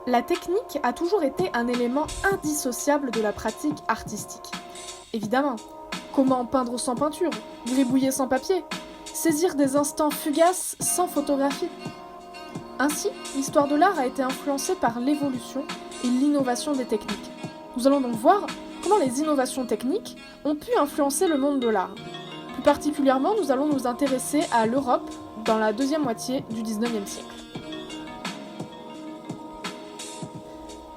La technique a toujours été un élément indissociable de la pratique artistique. Évidemment, comment peindre sans peinture, gribouiller sans papier, saisir des instants fugaces sans photographie. Ainsi, l'histoire de l'art a été influencée par l'évolution et l'innovation des techniques. Nous allons donc voir comment les innovations techniques ont pu influencer le monde de l'art. Plus particulièrement, nous allons nous intéresser à l'Europe dans la deuxième moitié du XIXe siècle.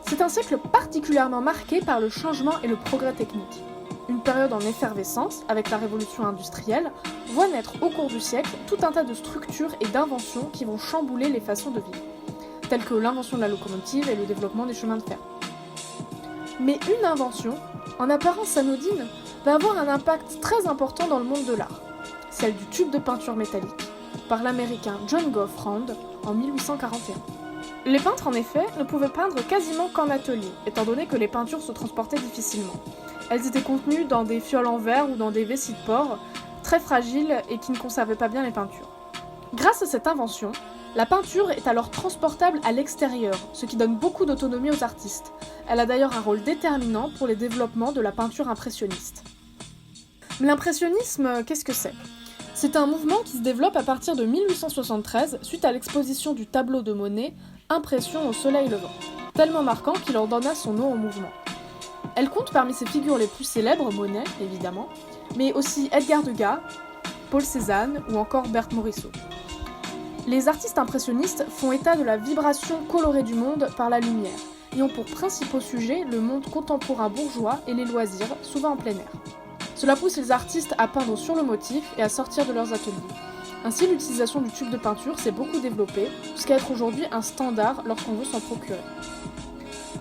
C'est un siècle particulièrement marqué par le changement et le progrès technique. Une période en effervescence, avec la révolution industrielle, voit naître au cours du siècle tout un tas de structures et d'inventions qui vont chambouler les façons de vivre, telles que l'invention de la locomotive et le développement des chemins de fer. Mais une invention, en apparence anodine, va avoir un impact très important dans le monde de l'art, celle du tube de peinture métallique, par l'américain John Gough Rand en 1841. Les peintres, en effet, ne pouvaient peindre quasiment qu'en atelier, étant donné que les peintures se transportaient difficilement. Elles étaient contenues dans des fioles en verre ou dans des vessies de porc, très fragiles et qui ne conservaient pas bien les peintures. Grâce à cette invention, la peinture est alors transportable à l'extérieur, ce qui donne beaucoup d'autonomie aux artistes. Elle a d'ailleurs un rôle déterminant pour les développements de la peinture impressionniste. L'impressionnisme, qu'est-ce que c'est ? C'est un mouvement qui se développe à partir de 1873 suite à l'exposition du tableau de Monet « Impression au soleil levant », tellement marquant qu'il en donna son nom au mouvement. Elle compte parmi ses figures les plus célèbres, Monet évidemment, mais aussi Edgar Degas, Paul Cézanne ou encore Berthe Morisot. Les artistes impressionnistes font état de la vibration colorée du monde par la lumière et ont pour principaux sujets le monde contemporain bourgeois et les loisirs, souvent en plein air. Cela pousse les artistes à peindre sur le motif et à sortir de leurs ateliers. Ainsi, l'utilisation du tube de peinture s'est beaucoup développée, jusqu'à être aujourd'hui un standard lorsqu'on veut s'en procurer.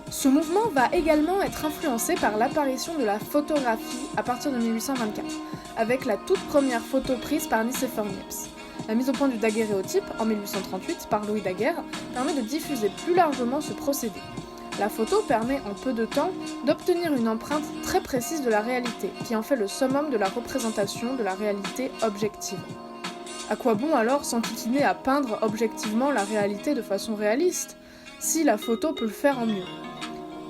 Ce mouvement va également être influencé par l'apparition de la photographie à partir de 1824, avec la toute première photo prise par Nicéphore Niepce. La mise au point du daguerréotype, en 1838, par Louis Daguerre, permet de diffuser plus largement ce procédé. La photo permet en peu de temps d'obtenir une empreinte très précise de la réalité, qui en fait le summum de la représentation de la réalité objective. À quoi bon alors s'enquiquiner à peindre objectivement la réalité de façon réaliste, si la photo peut le faire en mieux ?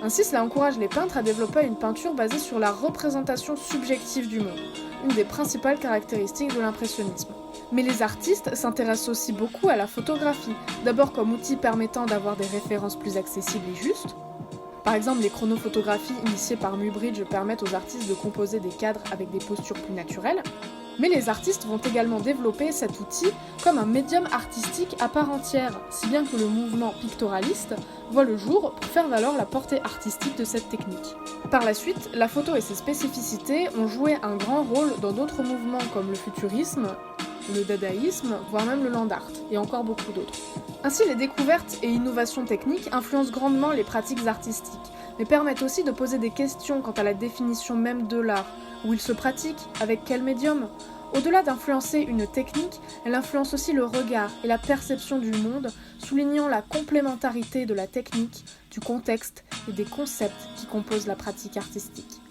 Ainsi, cela encourage les peintres à développer une peinture basée sur la représentation subjective du monde, une des principales caractéristiques de l'impressionnisme. Mais les artistes s'intéressent aussi beaucoup à la photographie, d'abord comme outil permettant d'avoir des références plus accessibles et justes. Par exemple, les chronophotographies initiées par Muybridge permettent aux artistes de composer des cadres avec des postures plus naturelles. Mais les artistes vont également développer cet outil comme un médium artistique à part entière, si bien que le mouvement pictorialiste voit le jour pour faire valoir la portée artistique de cette technique. Par la suite, la photo et ses spécificités ont joué un grand rôle dans d'autres mouvements comme le futurisme, le dadaïsme, voire même le land art, et encore beaucoup d'autres. Ainsi, les découvertes et innovations techniques influencent grandement les pratiques artistiques, mais permettent aussi de poser des questions quant à la définition même de l'art, où il se pratique, avec quel médium. Au-delà d'influencer une technique, elle influence aussi le regard et la perception du monde, soulignant la complémentarité de la technique, du contexte et des concepts qui composent la pratique artistique.